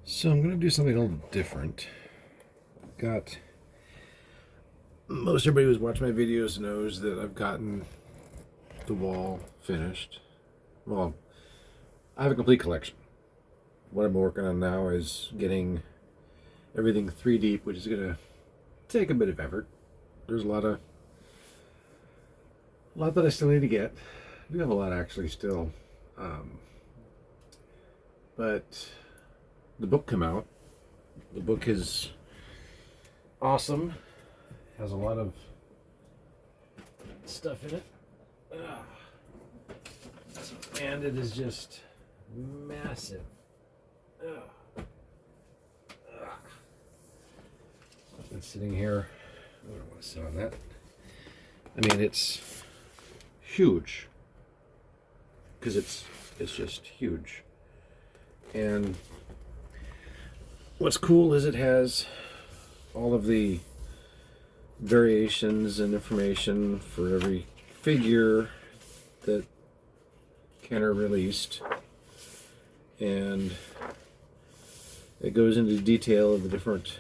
So I'm going to do something a little different. Got most everybody who's watched my videos knows that I've gotten the wall finished. Well, I have a complete collection. What I'm working on now is getting everything 3 deep, which is going to take a bit of effort. There's a lot that I still need to get. We have a lot actually still, but the book come out. The book is awesome. Has a lot of stuff in it. And it is just massive. I've been sitting here. I don't want to sit on that. I mean, it's huge. Because it's just huge. And what's cool is it has all of the variations and information for every figure that Kenner released, and it goes into detail of the different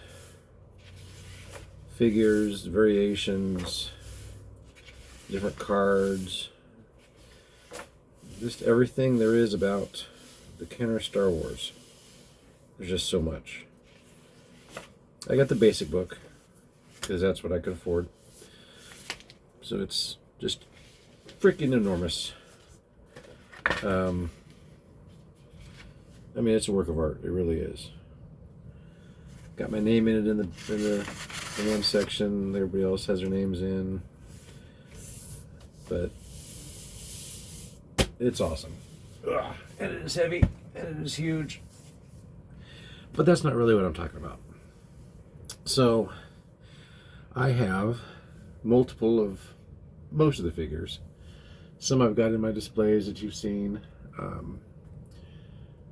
figures, variations, different cards, just everything there is about the Kenner Star Wars. There's just so much. I got the basic book because that's what I could afford. So it's just freaking enormous. I mean, it's a work of art. It really is. Got my name in it in the one section. Everybody else has their names in. But it's awesome. Ugh. And it is heavy. And it is huge. But that's not really what I'm talking about. So I have multiple of most of the figures. Some I've got in my displays that you've seen,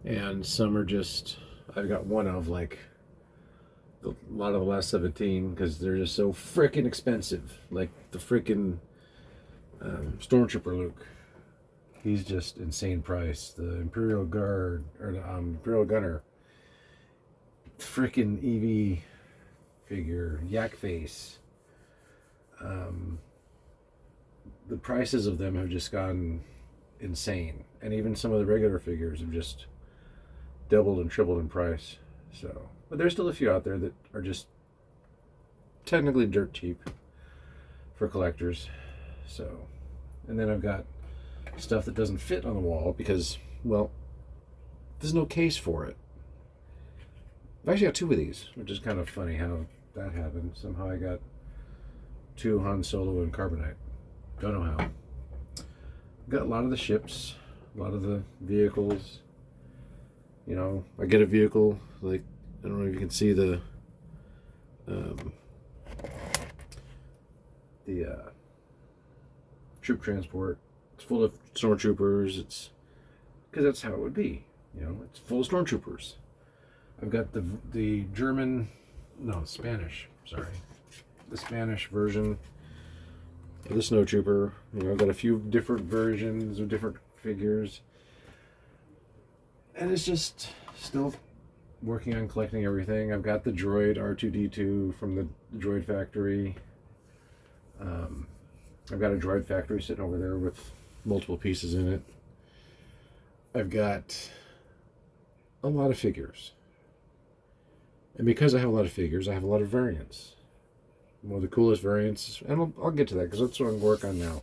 and some are just, I've got one of, like a lot of the last 17, because they're just so freaking expensive. Like the freaking Stormtrooper Luke, he's just insane price. The Imperial Guard, or the Imperial Gunner, freaking EV figure, Yak Face. The prices of them have just gone insane, and even some of the regular figures have just doubled and tripled in price. So, but there's still a few out there that are just technically dirt cheap for collectors. So, and then I've got stuff that doesn't fit on the wall because, well, there's no case for it. I've actually got 2 of these, which is kind of funny how that happened. Somehow I got 2 Han Solo and Carbonite. Don't know how. Got a lot of the ships, a lot of the vehicles. You know, I get a vehicle, like, I don't know if you can see the troop transport. It's full of stormtroopers. It's because that's how it would be. You know, it's full of stormtroopers. I've got the German, no, Spanish. Sorry, the Spanish version of the snowtrooper. You know, I've got a few different versions of different figures, and it's just still working on collecting everything. I've got the droid R2D2 from the droid factory. I've got a droid factory sitting over there with multiple pieces in it. I've got a lot of figures. And because I have a lot of figures, I have a lot of variants. One of the coolest variants, and I'll get to that because that's what I'm working on now,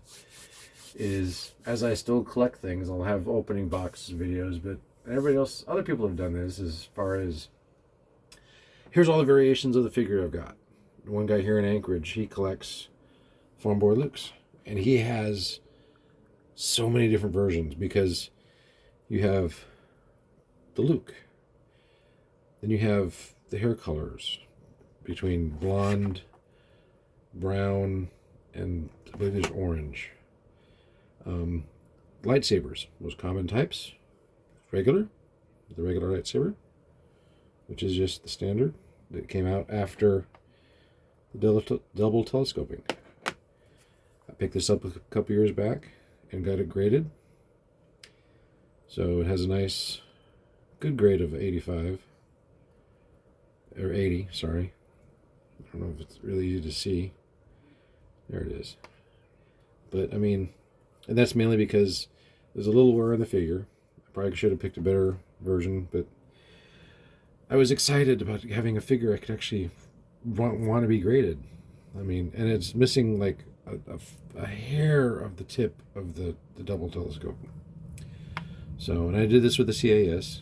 is as I still collect things, I'll have opening box videos, but everybody else, other people have done this as far as, here's all the variations of the figure I've got. One guy here in Anchorage, he collects Farmboy Lukes, and he has so many different versions because you have the Luke, then you have the hair colors between blonde, brown, and I believe there's orange. Lightsabers, most common types. Regular, the regular lightsaber, which is just the standard that came out after the double telescoping. I picked this up a couple years back and got it graded. So it has a nice, good grade of 85. or 80, sorry. I don't know if it's really easy to see. There it is. But I mean, and that's mainly because there's a little wear on the figure. I probably should have picked a better version, but I was excited about having a figure I could actually want to be graded. I mean, and it's missing like a hair of the tip of the double telescope. So, and I did this with the CAS.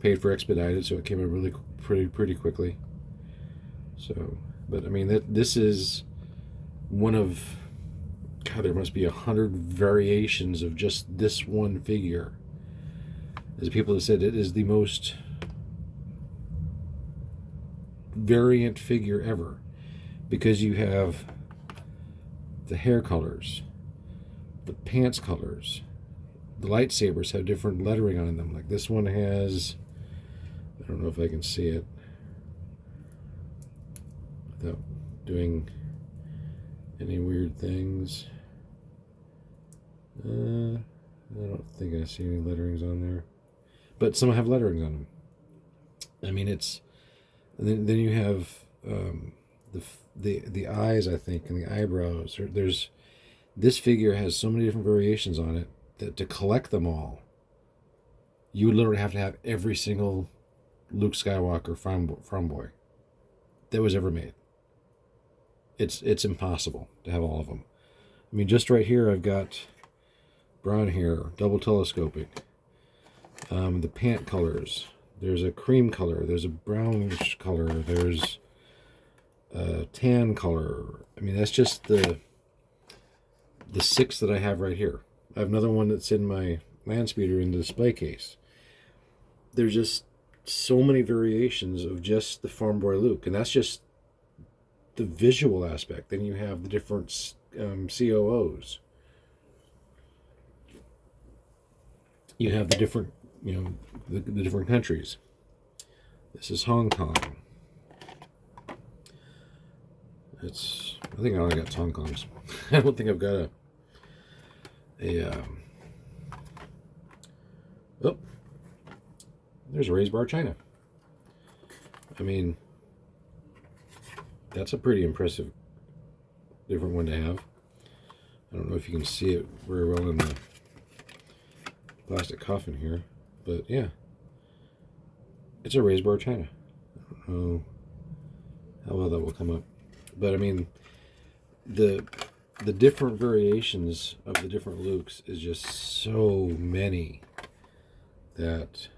Paid for expedited, so it came in really pretty quickly. So, but I mean, this is one of, God, there must be 100 variations of just this one figure. There's people that said it is the most variant figure ever, because you have the hair colors, the pants colors, the lightsabers have different lettering on them. Like this one has, I don't know if I can see it without doing any weird things. I don't think I see any letterings on there, but some have letterings on them. I mean, it's, and then you have the eyes, I think, and the eyebrows. There's this figure has so many different variations on it that to collect them all, you would literally have to have every single Luke Skywalker farmboy that was ever made. It's impossible to have all of them. I mean, just right here, I've got brown hair, double telescoping. The pant colors. There's a cream color. There's a brownish color. There's a tan color. I mean, that's just the 6 that I have right here. I have another one that's in my land speeder in the display case. There's just so many variations of just the farmboy Luke, and that's just the visual aspect. Then you have the different COOs. You have the different, the different countries. This is Hong Kong. I think I only got Hong Kongs. I don't think I've got oh, there's a raised bar China. I mean, that's a pretty impressive different one to have. I don't know if you can see it very well in the plastic coffin here, but yeah, it's a raised bar China. I don't know how well that will come up, but I mean, the different variations of the different Lukes is just so many that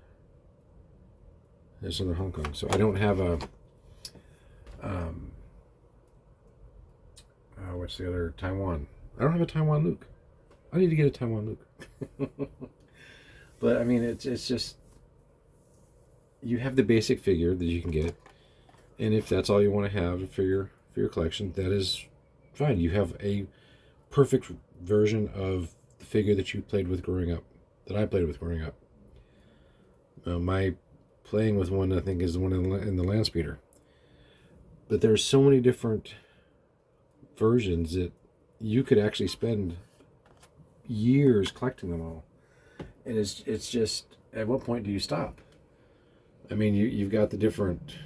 there's another Hong Kong. So I don't have a what's the other, Taiwan. I don't have a Taiwan Luke. I need to get a Taiwan Luke. But I mean, it's just, you have the basic figure that you can get, and if that's all you want to have for your collection, that is fine. You have a perfect version of the figure that you played with growing up, that I played with growing up. My playing with one, I think, is the one in the land speeder. But there's so many different versions that you could actually spend years collecting them all. And it's just, at what point do you stop? I mean, you've got the different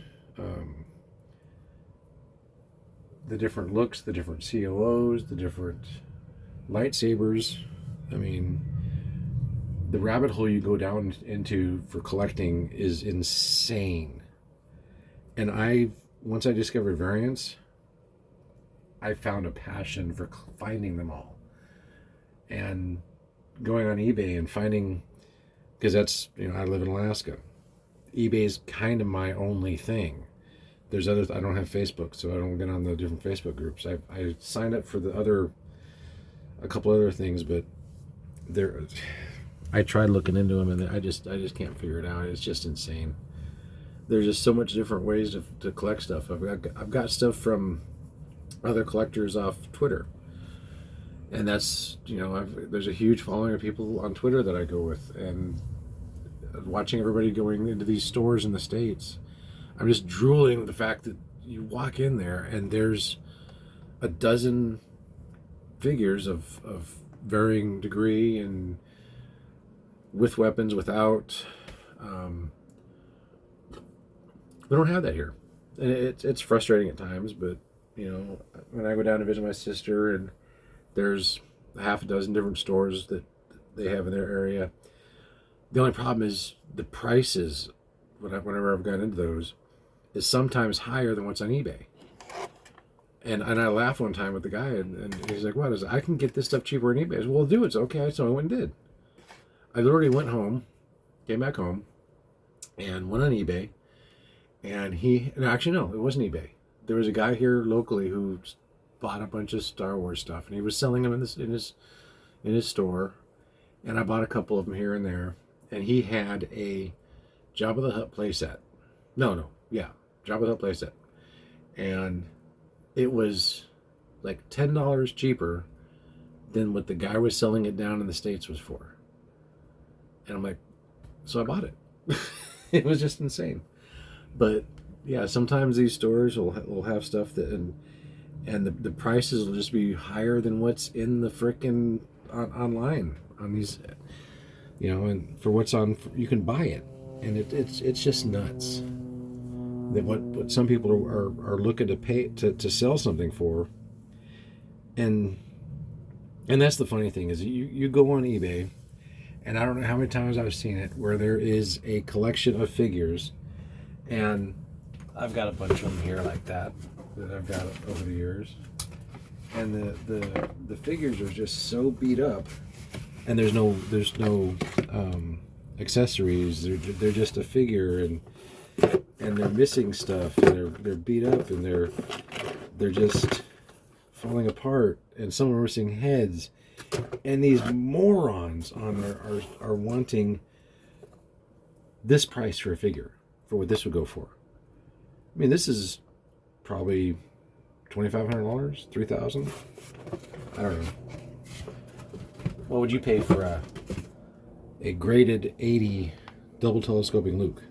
looks, the different COOs, the different lightsabers. I mean, the rabbit hole you go down into for collecting is insane. And once I discovered variants, I found a passion for finding them all. And going on eBay and finding, because that's, I live in Alaska. eBay's kind of my only thing. There's others. I don't have Facebook, so I don't get on the different Facebook groups. I signed up for a couple other things, but I tried looking into them, and I just can't figure it out. It's just insane. There's just so much different ways to collect stuff. I've got stuff from other collectors off Twitter, and that's, there's a huge following of people on Twitter that I go with, and watching everybody going into these stores in the States, I'm just drooling at the fact that you walk in there and there's a dozen figures of varying degree, and with weapons, without, We don't have that here, and it's frustrating at times. But you know, when I go down to visit my sister, and there's a half a dozen different stores that they have in their area. The only problem is the prices. Whenever I've gone into those, is sometimes higher than what's on eBay. And I laughed one time with the guy, and he's like, "What is? I can get this stuff cheaper on eBay." I said, "Well, do it." So okay, so I went and did. I literally went home, came back home, and went on eBay. And actually no, it wasn't eBay. There was a guy here locally who bought a bunch of Star Wars stuff, and he was selling them in his store. And I bought a couple of them here and there. And he had a Jabba the Hutt playset. Yeah, Jabba the Hutt playset, and it was like $10 cheaper than what the guy was selling it down in the States was for. And I'm like, so I bought it. It was just insane. But yeah, sometimes these stores will have stuff that and the prices will just be higher than what's in the frickin' online on these, you know, and for what's on, you can buy it, and it's just nuts that what some people are looking to pay to sell something for. And that's the funny thing is you go on eBay, and I don't know how many times I've seen it where there is a collection of figures, and I've got a bunch of them here like that I've got over the years, and the figures are just so beat up, and there's no accessories. They're just a figure, and they're missing stuff, and they're beat up, and they're just falling apart, and some are missing heads, and these morons on there are wanting this price for a figure, for what this would go for. I mean, this is probably $2,500, $3,000. I don't know. What would you pay for a graded 80 double telescoping Luke?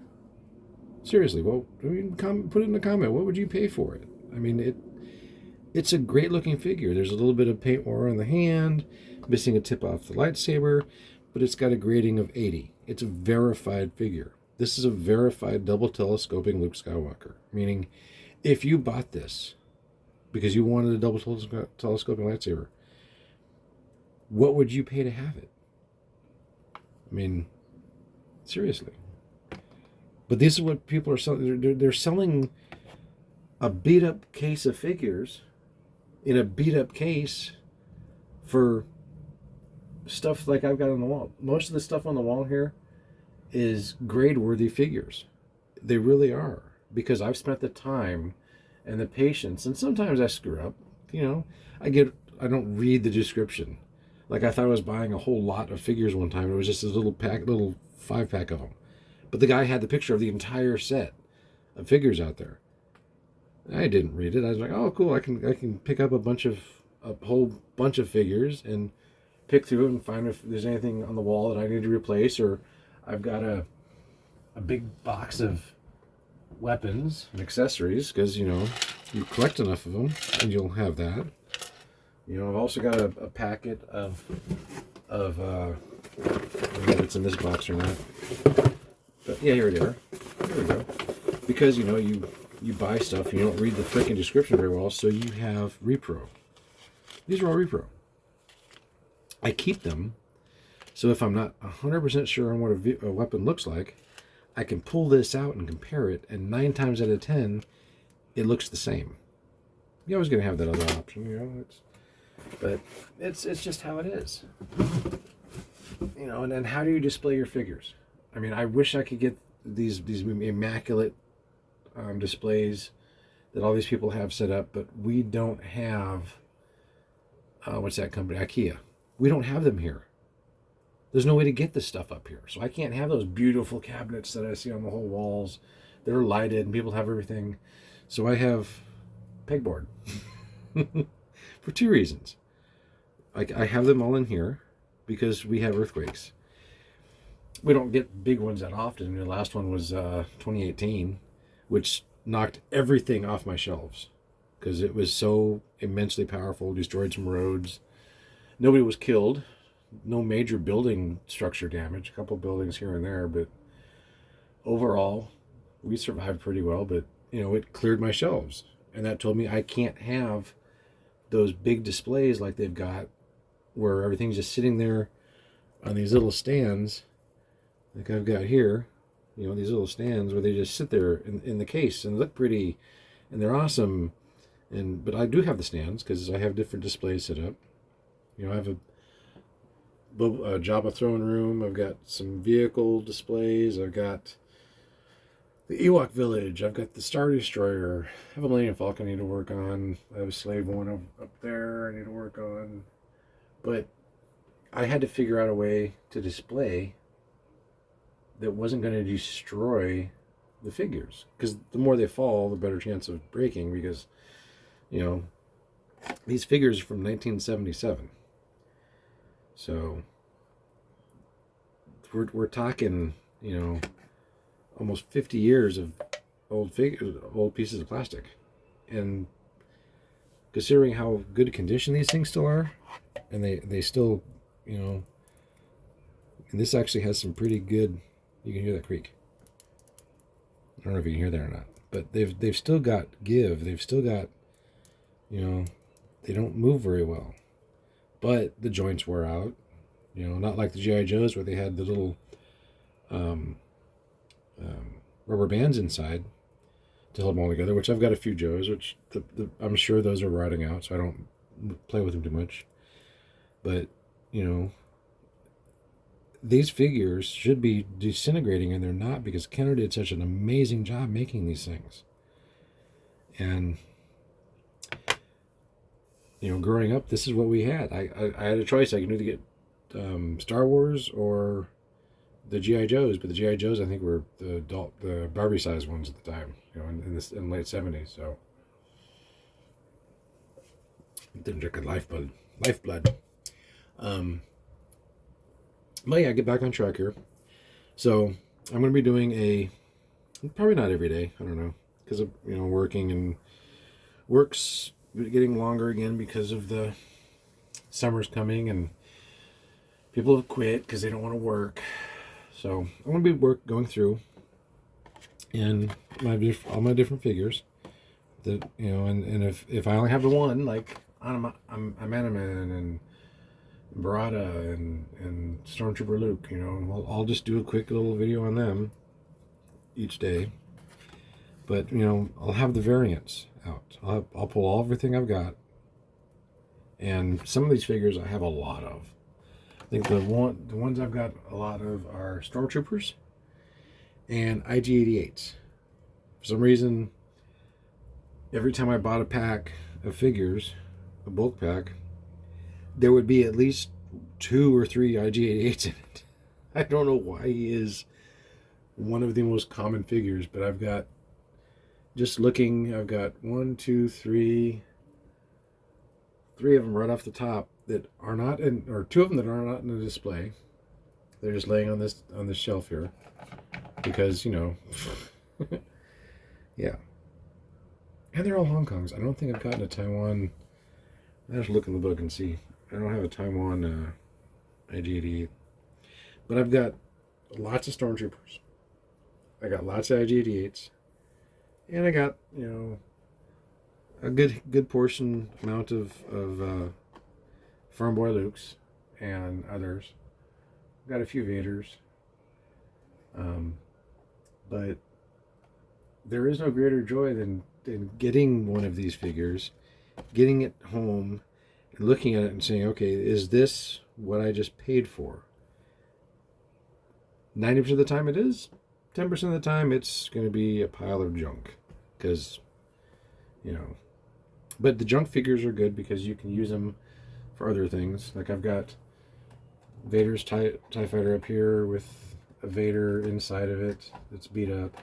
Seriously, well, I mean, put it in the comment. What would you pay for it? I mean, it's a great looking figure. There's a little bit of paint wear on the hand, missing a tip off the lightsaber, but it's got a grading of 80. It's a verified figure. This is a verified double telescoping Luke Skywalker, meaning if you bought this because you wanted a double telescoping lightsaber, what would you pay to have it? I mean, seriously. But this is what people are selling. They're selling a beat up case of figures in a beat up case for stuff like I've got on the wall. Most of the stuff on the wall here is grade worthy figures. They really are, because I've spent the time and the patience, and sometimes I screw up. You know, I don't read the description. Like, I thought I was buying a whole lot of figures one time. It was just a little 5-pack of them. But the guy had the picture of the entire set of figures out there. I didn't read it. I was like, oh, cool. I can pick up a whole bunch of figures and pick through and find if there's anything on the wall that I need to replace, or I've got a big box of weapons and accessories, because, you know, you collect enough of them and you'll have that. You know, I've also got a packet of I don't know if it's in this box or not. But yeah, here it is. There we go. Because, you know, you buy stuff and you don't read the freaking description very well, so you have repro. These are all repro. I keep them, so if I'm not 100% sure on what a weapon looks like, I can pull this out and compare it, and 9 times out of 10, it looks the same. You're always going to have that other option, you know. But it's just how it is. You know, and then how do you display your figures? I mean, I wish I could get these immaculate displays that all these people have set up, but we don't have, what's that company? IKEA. We don't have them here. There's no way to get this stuff up here. So I can't have those beautiful cabinets that I see on the whole walls. They're lighted and people have everything. So I have pegboard for 2 reasons. I have them all in here because we have earthquakes. We don't get big ones that often. The last one was 2018, which knocked everything off my shelves because it was so immensely powerful, destroyed some roads. Nobody was killed. No major building structure damage. A couple buildings here and there, but overall, we survived pretty well, but it cleared my shelves, and that told me I can't have those big displays like they've got, where everything's just sitting there on these little stands, like I've got here. These little stands where they just sit there in the case and look pretty, and they're awesome. But I do have the stands because I have different displays set up. I have a Jabba throne room. I've got some vehicle displays. I've got the Ewok Village. I've got the Star Destroyer. I have a Millennium Falcon I need to work on. I have a Slave One up there I need to work on. But I had to figure out a way to display that wasn't going to destroy the figures. Because the more they fall, the better chance of breaking. Because, these figures are from 1977. So we're talking, almost 50 years of old pieces of plastic. And considering how good condition these things still are, and they still, and this actually has some pretty good, you can hear that creak. I don't know if you can hear that or not, but they've still got give. They've still got, they don't move very well. But the joints wear out, not like the G.I. Joes where they had the little rubber bands inside to hold them all together, which I've got a few Joes, which I'm sure those are rotting out, so I don't play with them too much. But, these figures should be disintegrating, and they're not, because Kenner did such an amazing job making these things. And growing up, this is what we had. I had a choice. I could either get Star Wars or the G.I. Joes, but the G.I. Joes, I think, were the Barbie size ones at the time, in the late 70s. So didn't drink a lifeblood. But yeah, get back on track here. So I'm going to be doing probably not every day. I don't know, because of working, and work's getting longer again because of the summer's coming and people have quit because they don't want to work. So I'm going to be going through and all my different figures that, and if I only have the one, like I'm Animan and Barada and Stormtrooper Luke, I'll just do a quick little video on them each day. But, I'll have the variants out. I'll pull everything I've got. And some of these figures I have a lot of. I think the ones I've got a lot of are Stormtroopers and IG-88s. For some reason, every time I bought a pack of figures, a bulk pack, there would be at least 2 or 3 IG-88s in it. I don't know why he is one of the most common figures, but I've got, just looking, I've got 1, 2, 3 of them right off the top that are not in, or 2 of them that are not in the display. They're just laying on this shelf here because, yeah. And they're all Hong Kongs. I don't think I've gotten a Taiwan. I'll have to look in the book and see. I don't have a Taiwan IG-88. But I've got lots of Stormtroopers. I got lots of IG-88s. And I got, a good portion amount of farmboy Lukes and others. Got a few Vaders. But there is no greater joy than getting one of these figures, getting it home, and looking at it and saying, okay, is this what I just paid for? 90% of the time it is. 10% of the time it's going to be a pile of junk. Because, but the junk figures are good because you can use them for other things. Like I've got Vader's TIE Fighter up here with a Vader inside of it that's beat up.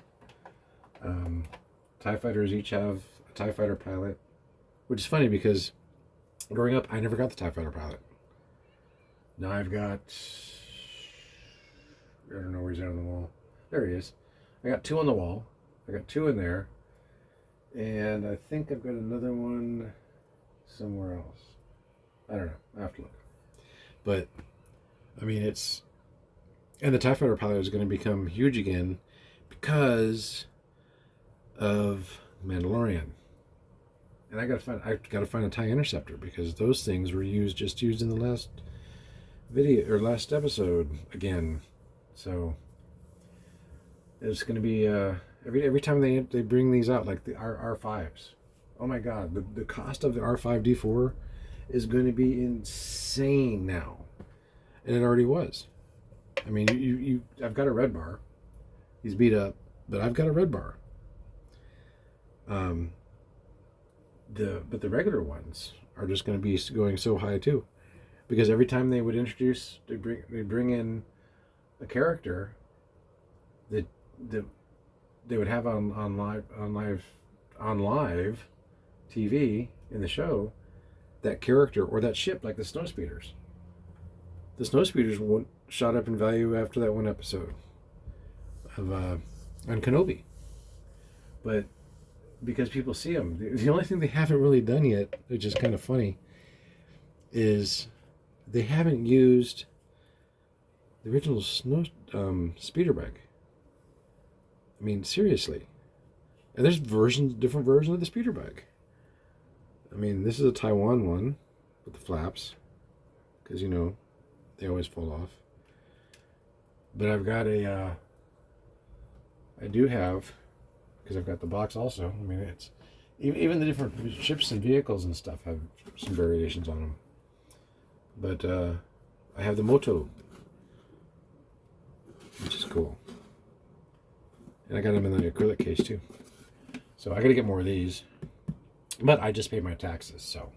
TIE Fighters each have a TIE Fighter pilot, which is funny because growing up I never got the TIE Fighter pilot. Now I've got, I don't know where he's at on the wall. There he is. I got 2 on the wall. I got 2 in there. And I think I've got another one somewhere else. I don't know. I have to look. But, I mean, and the TIE Fighter pilot is going to become huge again because of Mandalorian. And I gotta find a tie interceptor, because those things were used in the last video or last episode again. So it's gonna be every time they bring these out, like the R5s. Oh my God, the cost of the R5D4 is going to be insane now, and it already was. I mean, I've got a red bar. He's beat up, but I've got a red bar. But the regular ones are just going to be going so high too, because every time they would they bring in a character that they would have on live TV in the show, that character or that ship, like the snowspeeders. The snowspeeders shot up in value after that one episode of on Kenobi, but because people see them, the only thing they haven't really done yet, which is kind of funny, is they haven't used the original snow speeder bike. I mean, seriously. And there's different versions of the speeder bike. I mean, this is a Taiwan one with the flaps, because, you know, they always fall off. But I've got I do have, because I've got the box also. I mean, it's even the different ships and vehicles and stuff have some variations on them. But I have the Moto, which is cool. And I got them in the acrylic case too. So I got to get more of these. But I just paid my taxes, so.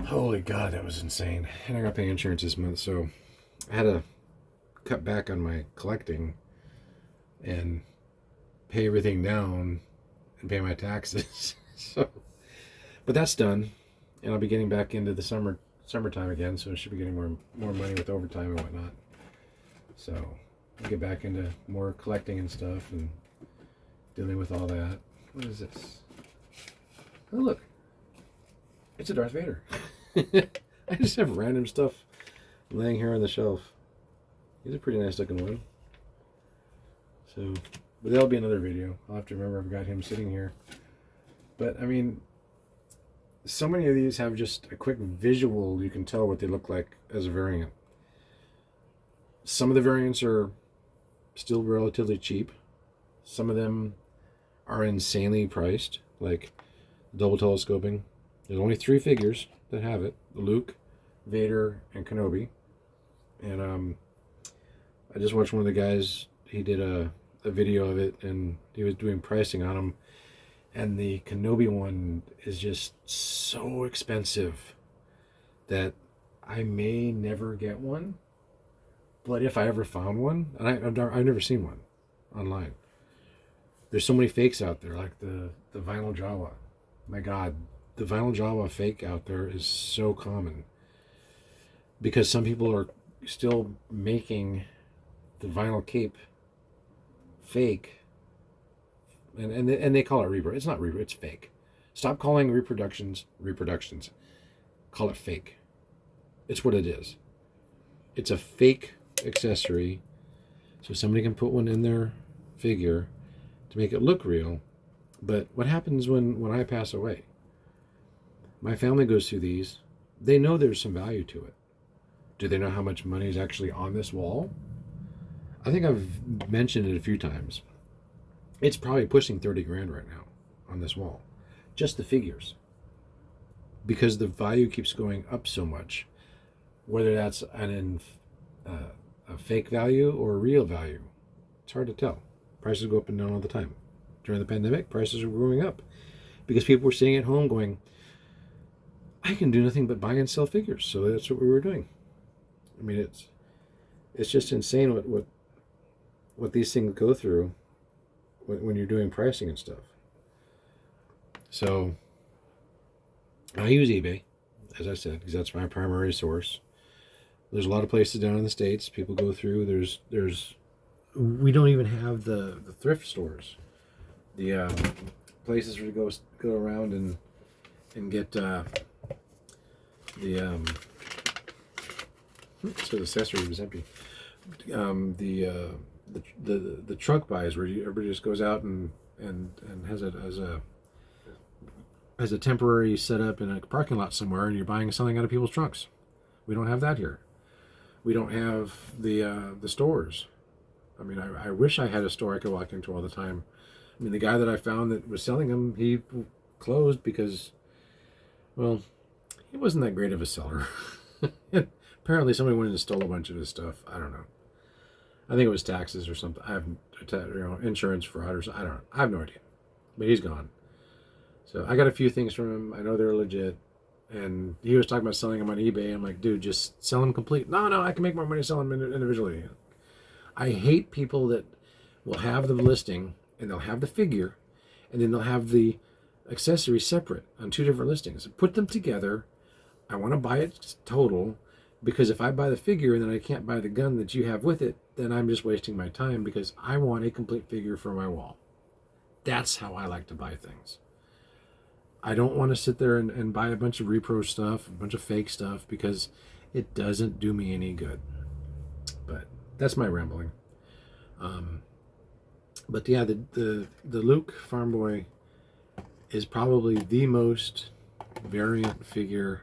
Holy God, that was insane. And I got to pay insurance this month, so I had to cut back on my collecting and pay everything down and pay my taxes. So, but that's done, and I'll be getting back into the summertime again, so I should be getting more money with overtime and whatnot. So I'll get back into more collecting and stuff and dealing with all that. What is this? Oh, look. It's a Darth Vader. I just have random stuff laying here on the shelf. He's a pretty nice looking one. So, but that'll be another video. I'll have to remember I've got him sitting here. But, I mean, so many of these have just a quick visual. You can tell what they look like as a variant. Some of the variants are still relatively cheap. Some of them are insanely priced, like double telescoping. There's only 3 figures that have it: Luke, Vader, and Kenobi. And I just watched one of the guys. He did a video of it, and he was doing pricing on them. And the Kenobi one is just so expensive that I may never get one. But if I ever found one, and I've never seen one online. There's so many fakes out there, like the vinyl Jawa. My God, the vinyl Jawa fake out there is so common, because some people are still making the vinyl cape fake, and they call it rebirth. It's not rebirth, it's fake. Stop calling reproductions. Call it fake. It's what it is. It's a fake accessory, so somebody can put one in their figure to make it look real. But what happens when I pass away? My family goes through these. They know there's some value to it. Do they know how much money is actually on this wall? I think I've mentioned it a few times. It's probably pushing 30 grand right now on this wall. Just the figures. Because the value keeps going up so much. Whether that's a fake value or a real value, it's hard to tell. Prices go up and down all the time. During the pandemic, prices were going up because people were sitting at home going, I can do nothing but buy and sell figures. So that's what we were doing. I mean, it's just insane what these things go through when you're doing pricing and stuff. So I use eBay, as I said, because that's my primary source. There's a lot of places down in the States people go through. We don't even have the thrift stores, the places where you go around and get the so the accessory was empty. The truck buys where everybody just goes out and and has it as a temporary setup in a parking lot somewhere, and you're buying something out of people's trunks. We don't have that here. We don't have the stores. I mean, I wish I had a store I could walk into all the time. I mean, the guy that I found that was selling them, he closed because, well, he wasn't that great of a seller. Apparently somebody went and stole a bunch of his stuff. I don't know. I think it was taxes or something. I have, insurance fraud or something. I don't know. I have no idea. But he's gone. So I got a few things from him. I know they're legit. And he was talking about selling them on eBay. I'm like, dude, just sell them complete. No, I can make more money selling them individually. I hate people that will have the listing and they'll have the figure and then they'll have the accessory separate on two different listings. Put them together. I want to buy it total, because if I buy the figure and then I can't buy the gun that you have with it, then I'm just wasting my time, because I want a complete figure for my wall. That's how I like to buy things. I don't want to sit there and buy a bunch of repro stuff, a bunch of fake stuff, because it doesn't do me any good. But that's my rambling. But yeah, the Luke Farmboy is probably the most variant figure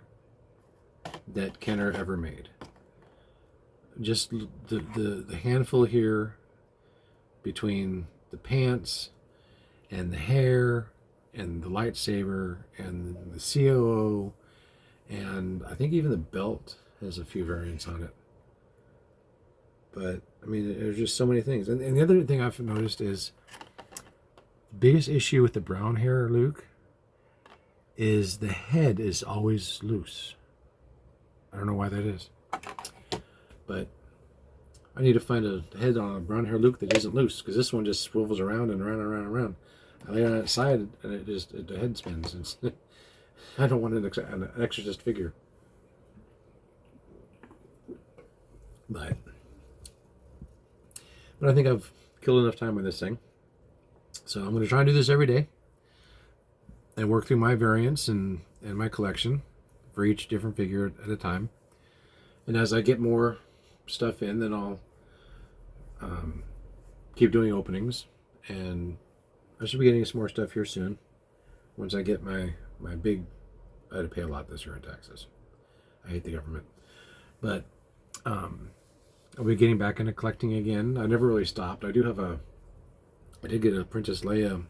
that Kenner ever made. Just the handful here between the pants and the hair and the lightsaber and the COO, and I think even the belt has a few variants on it. But I mean, there's just so many things. And the other thing I've noticed is the biggest issue with the brown hair Luke is the head is always loose. I don't know why that is, but I need to find a head on a brown hair Luke that isn't loose, because this one just swivels around and around and around and around. I lay on its side and the head spins. I don't want an exorcist figure. But I think I've killed enough time with this thing. So I'm going to try and do this every day and work through my variants and my collection for each different figure at a time. And as I get more stuff in, then I'll keep doing openings. And I should be getting some more stuff here soon. Once I get my big... I had to pay a lot this year in taxes. I hate the government. But I'll be getting back into collecting again. I never really stopped. I did get a Princess Leia.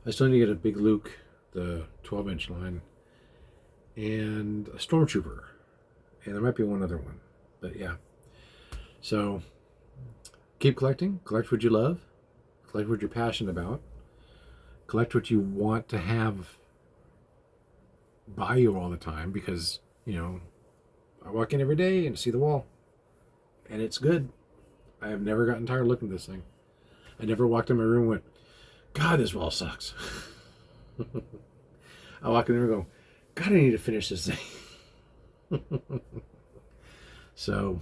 I still need to get a big Luke, the 12-inch line, and a Stormtrooper. And there might be one other one. But yeah. So keep collecting. Collect what you love. Collect what you're passionate about. Collect what you want to have by you all the time, because, I walk in every day and see the wall. And it's good. I have never gotten tired of looking at this thing. I never walked in my room and went, God, this wall sucks. I walk in there and go, God, I need to finish this thing. So,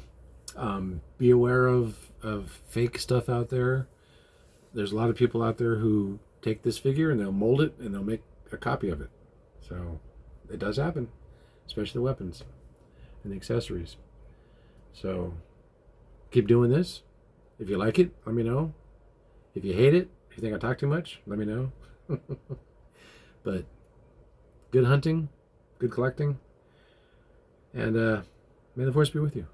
be aware of fake stuff out there. There's a lot of people out there who take this figure and they'll mold it and they'll make a copy of it. So, it does happen, especially the weapons and the accessories. So, keep doing this. If you like it, let me know. If you hate it, if you think I talk too much, let me know. But good hunting, good collecting, and may the force be with you.